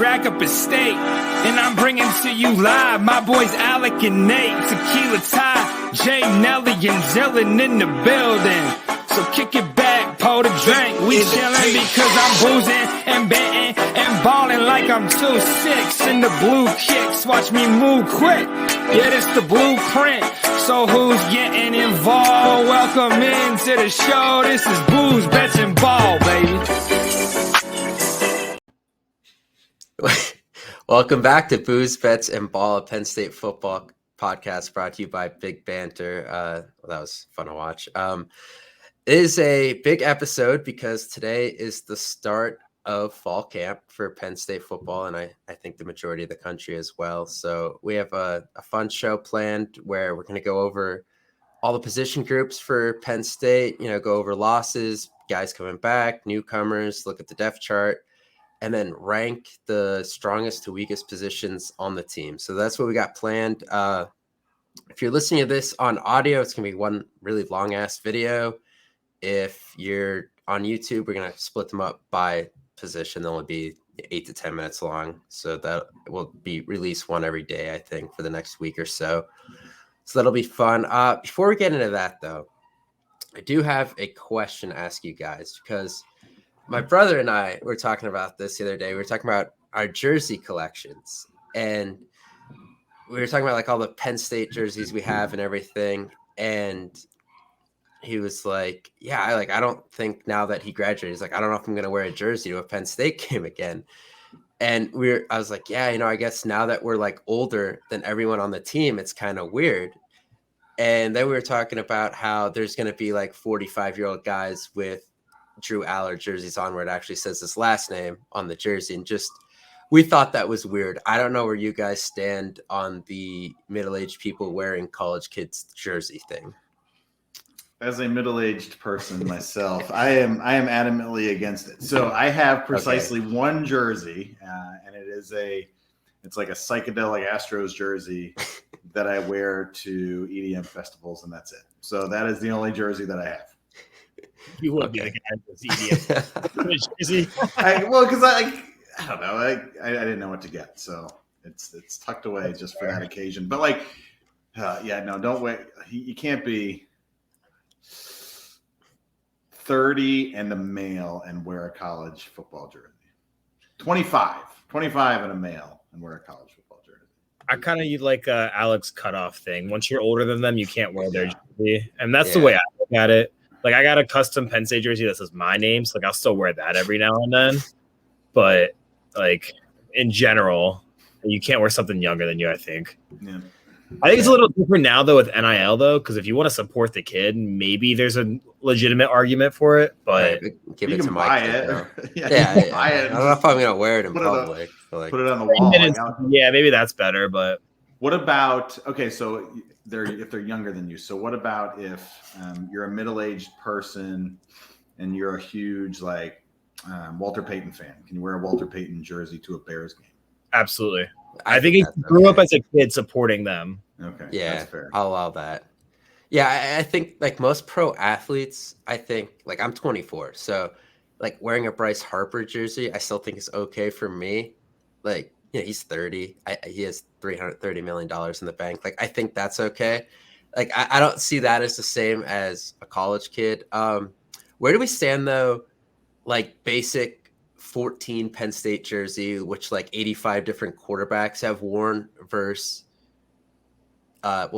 rack up a steak. And I'm bringing to you live my boys Alec and Nate, Tequila Ty, Jay, Nelly, and Zillin in the building. So kick it back, pour the drink. We chillin' because I'm boozing and betting and ballin' like I'm 2-6 in the blue kicks. Watch me move quick. Yeah, this the blueprint. So who's getting involved? Welcome into the show. This is Booze, Bets, and Ball, baby. Welcome back to Booze, Bets, and Ball, a Penn State football podcast brought to you by Big Banter. That was fun to watch. It is a big episode because today is the start of fall camp for Penn State football, and I think the majority of the country as well. So we have a fun show planned where we're going to go over all the position groups for Penn State, go over losses, guys coming back, newcomers, look at the depth chart, and then rank the strongest to weakest positions on the team. So that's what we got planned. If you're listening to this on audio, it's going to be one really long-ass video. If you're on YouTube, we're going to split them up by position. They'll only be 8 to 10 minutes long. So that will be released one every day, I think, for the next week or so. So that'll be fun. Before we get into that, though, I do have a question to ask you guys because my brother and I were talking about this the other day. We were talking about our jersey collections, and we were talking about like all the Penn State jerseys we have and everything. And he was like, yeah, I don't think now that he graduated, he's like, I don't know if I'm going to wear a jersey to a Penn State game again. And I was like, yeah, I guess now that we're like older than everyone on the team, it's kind of weird. And then we were talking about how there's going to be like 45-year-old guys with Drew Allar jerseys on where it actually says his last name on the jersey. And we thought that was weird. I don't know where you guys stand on the middle-aged people wearing college kids jersey thing. As a middle-aged person myself, I am adamantly against it. So I have precisely one jersey, and it's like a psychedelic Astros jersey that I wear to EDM festivals, and that's it. So that is the only jersey that I have. You would be the guy with EDM jersey. Because I don't know, I didn't know what to get, so it's tucked away just for that occasion. But don't wait. You can't be 30 and a male and wear a college football jersey. 25 and a male and wear a college football jersey. I kind of like Alex cutoff thing. Once you're older than them, you can't wear their jersey, and that's the way I look at it. Like I got a custom Penn State jersey that says my name, so like I'll still wear that every now and then. But like in general, you can't wear something younger than you. I think. Yeah. I think it's a little different now, though, with NIL, though, because if you want to support the kid, maybe there's a legitimate argument for it. But give it to buy my kid. Buy it. I don't know if I'm going to wear it in public. Put it on the wall. Maybe that's better. But what about so if they're younger than you? So what about if you're a middle-aged person and you're a huge Walter Payton fan? Can you wear a Walter Payton jersey to a Bears game? Absolutely. I think he grew up as a kid supporting them. Okay. Yeah, that's fair. I'll allow that. Yeah, I think like most pro athletes, I think like I'm 24. So like wearing a Bryce Harper jersey, I still think is okay for me. Like, he's 30. He has $330 million in the bank. Like, I think that's okay. Like, I don't see that as the same as a college kid. Where do we stand though? Like basic 14 Penn State jersey, which like 85 different quarterbacks have worn versus, I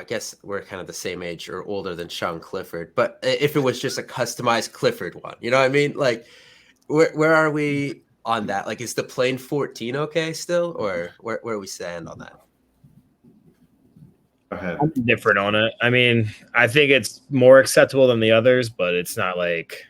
guess we're kind of the same age or older than Sean Clifford. But if it was just a customized Clifford one, you know what I mean? Like, where are we on that? Like, is the plain 14 okay still, or where we stand on that? Go ahead. I'm different on it. I mean, I think it's more acceptable than the others, but it's not like,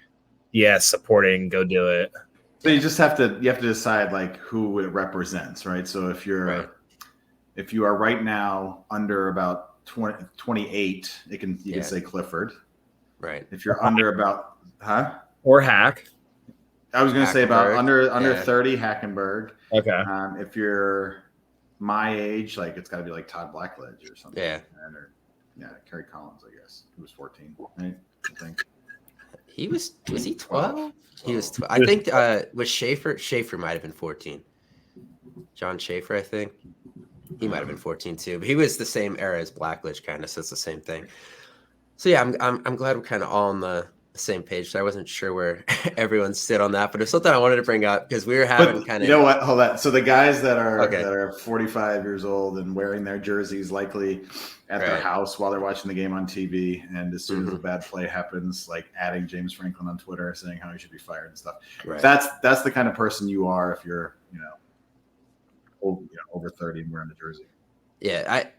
supporting, go do it. So you just have to decide like who it represents, right? So if you are right now under about 28, you can say Clifford. Right. If you're under about or Hack. I was going to say about under 30 Hackenberg. Okay. If you're my age, like it's got to be like Todd Blackledge or something. Yeah. Kerry Collins, I guess. He was 14, right? I think. Was he 12? He was 12. I think was Schaefer might have been 14. John Schaefer, I think. He might have been 14 too, but he was the same era as Blackledge, kind of. So it's the same thing. So yeah, I'm glad we're kind of all on the same page. So I wasn't sure where everyone stood on that, but it's something I wanted to bring up because we were having kind of. You know what? Hold on. So the guys that are Okay. that are 45 years old and wearing their jerseys likely at their house while they're watching the game on TV, and as soon as a bad play happens, like adding James Franklin on Twitter saying how he should be fired and stuff. Right. That's the kind of person you are if you're over 30 and wearing a jersey. Yeah, I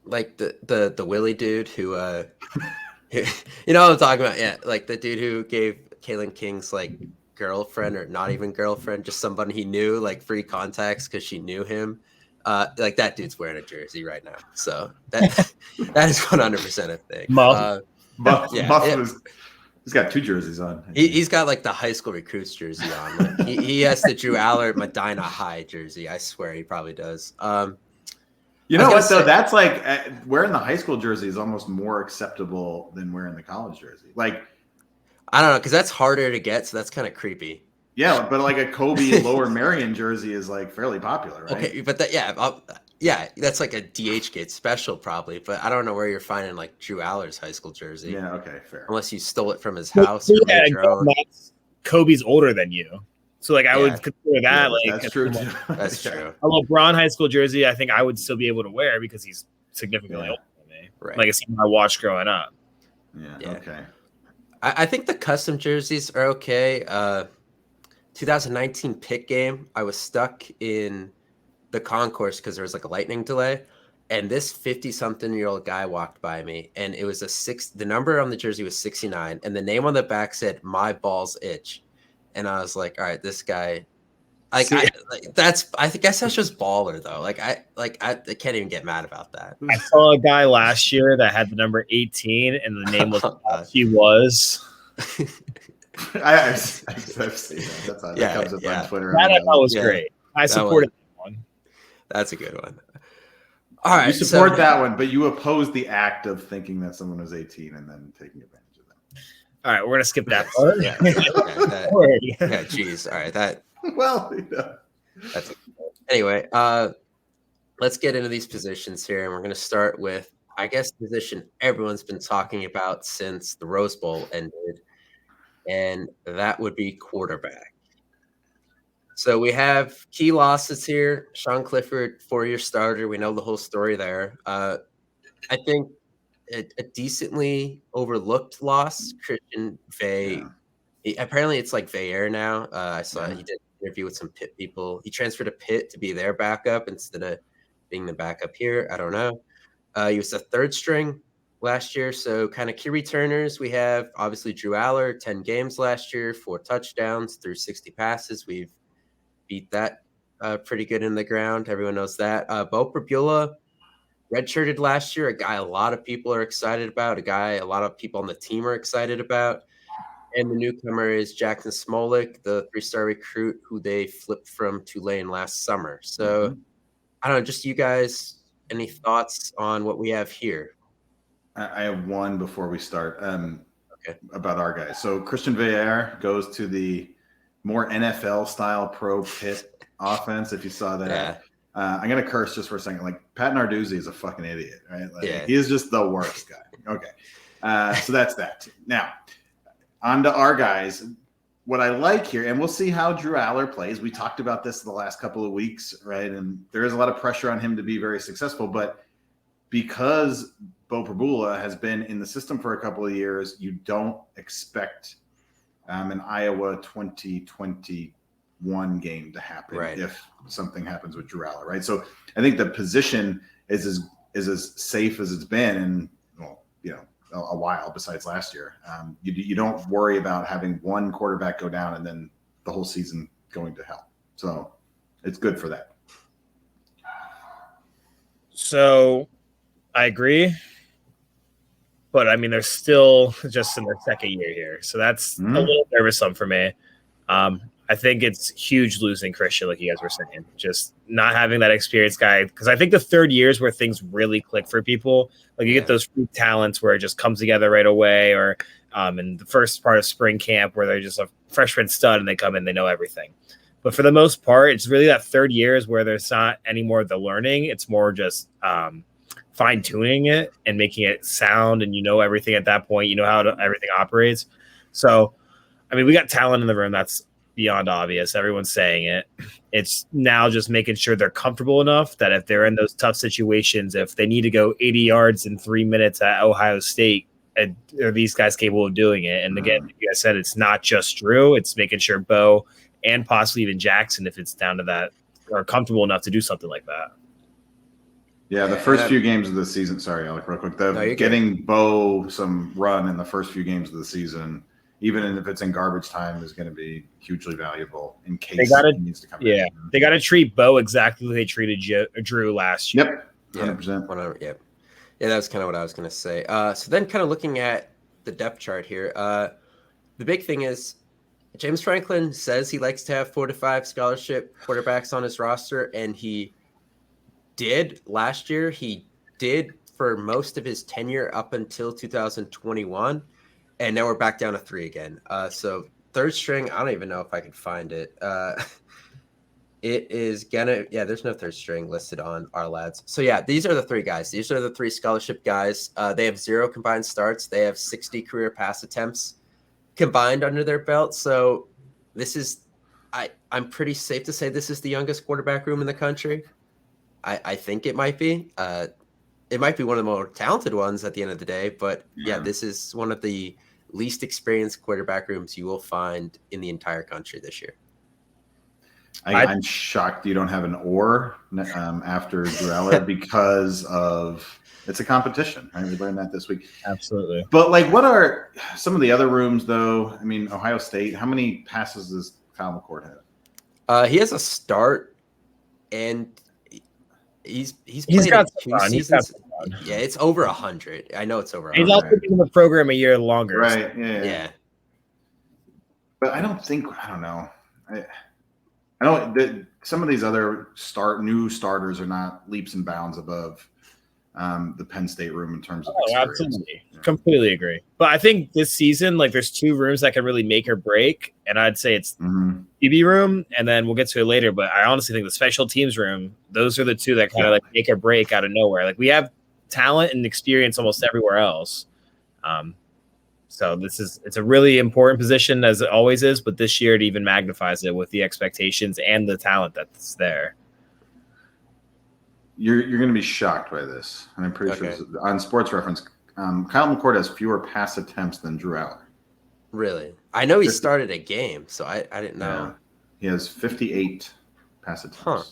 like the Willie dude who you know what I'm talking about. Yeah, like the dude who gave Kalen King's like girlfriend or not even girlfriend, just somebody he knew, like free contacts because she knew him. Like that dude's wearing a jersey right now. So that is 100% a thing. Muff yeah, he's got 2 jerseys on. He's got like the high school recruits jersey on. Like, he has the Drew Allar Medina High jersey. I swear he probably does. You know what, though? That's like wearing the high school jersey is almost more acceptable than wearing the college jersey. Like, I don't know, because that's harder to get, so that's kind of creepy. Yeah, but like a Kobe Lower Merion jersey is like fairly popular, right? Okay, but that's like a DH Gate special probably, but I don't know where you're finding like Drew Allar's high school jersey. Yeah, okay, fair. Unless you stole it from his house or made your own. Kobe's older than you. So, like, I would consider that, that's true, too. That's true. A LeBron high school jersey, I think I would still be able to wear because he's significantly older than me. Right. Like, it's something I watched growing up. Yeah. Okay. I think the custom jerseys are okay. 2019 Pitt game, I was stuck in the concourse because there was like a lightning delay. And this 50-something-year-old guy walked by me, and it was the number on the jersey was 69, and the name on the back said, "My balls itch." And I was like, all right, this guy, I guess that's just baller though. I can't even get mad about that. I saw a guy last year that had the number 18 and the name was he was. I've seen that. That comes up on Twitter. That I thought was great. I supported that one. That's a good one. All right. You support that one, but you oppose the act of thinking that someone was 18 and then taking advantage of them. All right, we're gonna skip that part. Geez. All right, that. Well, that's anyway. Let's get into these positions here, and we're gonna start with, I guess, the position everyone's been talking about since the Rose Bowl ended, and that would be quarterback. So we have key losses here. Sean Clifford, 4-year starter. We know the whole story there. I think a decently overlooked loss. Christian Vay. Apparently, it's like Vayer now. I saw he did an interview with some Pitt people. He transferred to Pitt to be their backup instead of being the backup here. I don't know. He was the 3rd string last year. So kind of key returners. We have obviously Drew Allar, 10 games last year, 4 touchdowns through 60 passes. We've beat that pretty good in the ground. Everyone knows that. Bo Prabula redshirted last year, a guy a lot of people are excited about, a guy a lot of people on the team are excited about. And the newcomer is Jackson Smolik, the 3-star recruit who they flipped from Tulane last summer. So I don't know, just you guys, any thoughts on what we have here? I have one before we start about our guys. So Christian Vayer goes to the more NFL-style pro Pitt offense, if you saw that. Yeah. I'm going to curse just for a second. Like, Pat Narduzzi is a fucking idiot, right? He is just the worst guy. Okay. So that's that. Now, on to our guys. What I like here, and we'll see how Drew Allar plays. We talked about this the last couple of weeks, right? And there is a lot of pressure on him to be very successful. But because Bo Prabula has been in the system for a couple of years, you don't expect an Iowa 2021 game to happen if something happens with Drew Allar, right? So I think the position is as safe as it's been in a while besides last year. You don't worry about having one quarterback go down and then the whole season going to hell. So it's good for that. So I agree. But, I mean, they're still just in their 2nd year here. So that's a little nervous for me. I think it's huge losing Christian, like you guys were saying. Just not having that experienced guy. Because I think the 3rd year is where things really click for people. Like, you get those freak talents where it just comes together right away. Or in the first part of spring camp where they're just a freshman stud and they come in, they know everything. But for the most part, it's really that third year is where there's not any more of the learning. It's more just fine tuning it and making it sound, and everything at that point. You know how everything operates. So, I mean, we got talent in the room. That's beyond obvious. Everyone's saying it. It's now just making sure they're comfortable enough that if they're in those tough situations, if they need to go 80 yards in 3 minutes at Ohio State, are these guys capable of doing it? And again, like I said, it's not just Drew. It's making sure Bo and possibly even Jackson, if it's down to that, are comfortable enough to do something like that. Yeah, the first few games of the season. Sorry, Alec, real quick. Getting Bo some run in the first few games of the season, even if it's in garbage time, is going to be hugely valuable in case he needs to come in. Yeah, they got to treat Bo exactly the way they treated Drew last year. Yep, 100%. 100%. Yep. Yeah, that was kind of what I was going to say. So then kind of looking at the depth chart here, the big thing is James Franklin says he likes to have 4 to 5 scholarship quarterbacks on his roster, and he did last year. He did for most of his tenure up until 2021, and now we're back down to 3 again. So third string, I don't even know if I can find it. It is there's no third string listed on our lads. So yeah, these are the 3 guys. These are the 3 scholarship guys. They have 0 combined starts. They have 60 career pass attempts combined under their belt. So this is, I'm pretty safe to say this is the youngest quarterback room in the country. I think it might be. It might be one of the more talented ones at the end of the day. But yeah, this is one of the least experienced quarterback rooms you will find in the entire country this year. I'm shocked you don't have an or after Drew Allar because of it's a competition, right? We learned that this week. Absolutely. But like, what are some of the other rooms though? I mean, Ohio State, how many passes does Kyle McCord have? He has a start, and he's played got 2 seasons. Yeah, it's over 100. I know it's over 100. He's also been in the program a year longer. Right. So. Yeah. But I don't know. I know some of these other new starters are not leaps and bounds above the Penn State room in terms of experience. Absolutely. Yeah. Completely agree. But I think this season, like, there's 2 rooms that can really make or break, and I'd say it's QB room, and then we'll get to it later, but I honestly think the special teams room, those are the 2 that kind of like make or break out of nowhere. Like, we have talent and experience almost everywhere else. So it's a really important position, as it always is, but this year it even magnifies it with the expectations and the talent that's there. You're going to be shocked by this, and I'm pretty sure on Sports Reference, Kyle McCord has fewer pass attempts than Drew Allar. Really? I know he started a game, so I didn't know. Yeah. He has 58 pass attempts. Huh.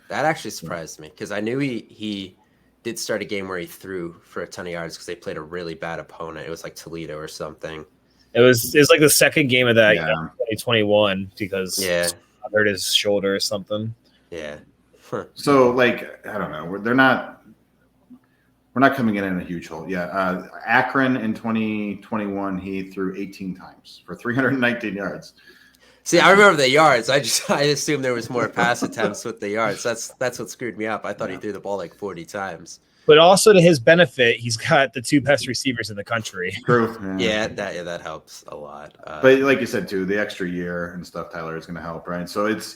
That actually surprised me, because I knew he did start a game where he threw for a ton of yards because they played a really bad opponent. It was like Toledo or something. It was like the second game of that 2021 because I hurt his shoulder or something. Yeah. Huh. So like, I don't know. We're not coming in a huge hole. Yeah. Akron in 2021, he threw 18 times for 319 yards. See, I remember the yards. I assumed there was more pass attempts with the yards. That's what screwed me up. I thought he threw the ball like 40 times. But also to his benefit, he's got the 2 best receivers in the country. True. Yeah, that helps a lot. But like you said too, the extra year and stuff, Tyler, is going to help, right? So it's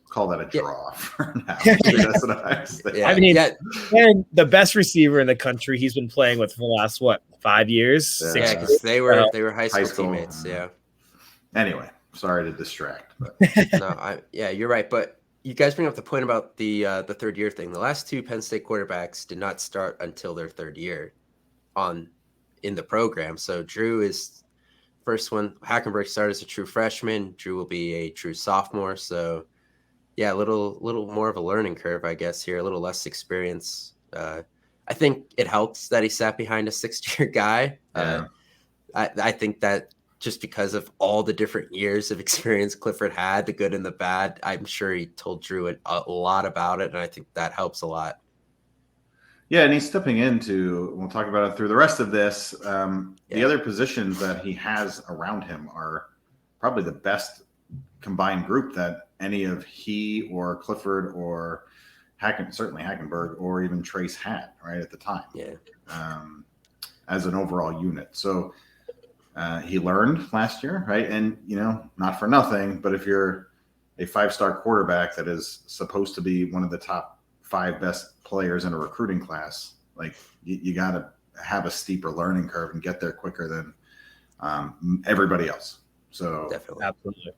call that a draw for now. That's what I say. I mean, and the best receiver in the country he's been playing with for the last 5 years? Yeah, because they were high school teammates. Yeah. Anyway, sorry to distract. But. You're right. But you guys bring up the point about the 3rd year thing. The last 2 Penn State quarterbacks did not start until their 3rd year in the program. So Drew is first one. Hackenberg started as a true freshman. Drew will be a true sophomore. So yeah, a little more of a learning curve, I guess, here. A little less experience. I think it helps that he sat behind a 6th-year guy. I think that just because of all the different years of experience Clifford had, the good and the bad, I'm sure he told Drew a lot about it, and I think that helps a lot. Yeah, and he's stepping into, we'll talk about it through the rest of this, the other positions that he has around him are probably the best combined group that any of he or Clifford or certainly Hackenberg or even Trace had right at the time. Yeah. As an overall unit. So He learned last year, right? And, not for nothing, but if you're a 5-star quarterback that is supposed to be one of the top 5 best players in a recruiting class, like you got to have a steeper learning curve and get there quicker than everybody else. So Definitely. Absolutely.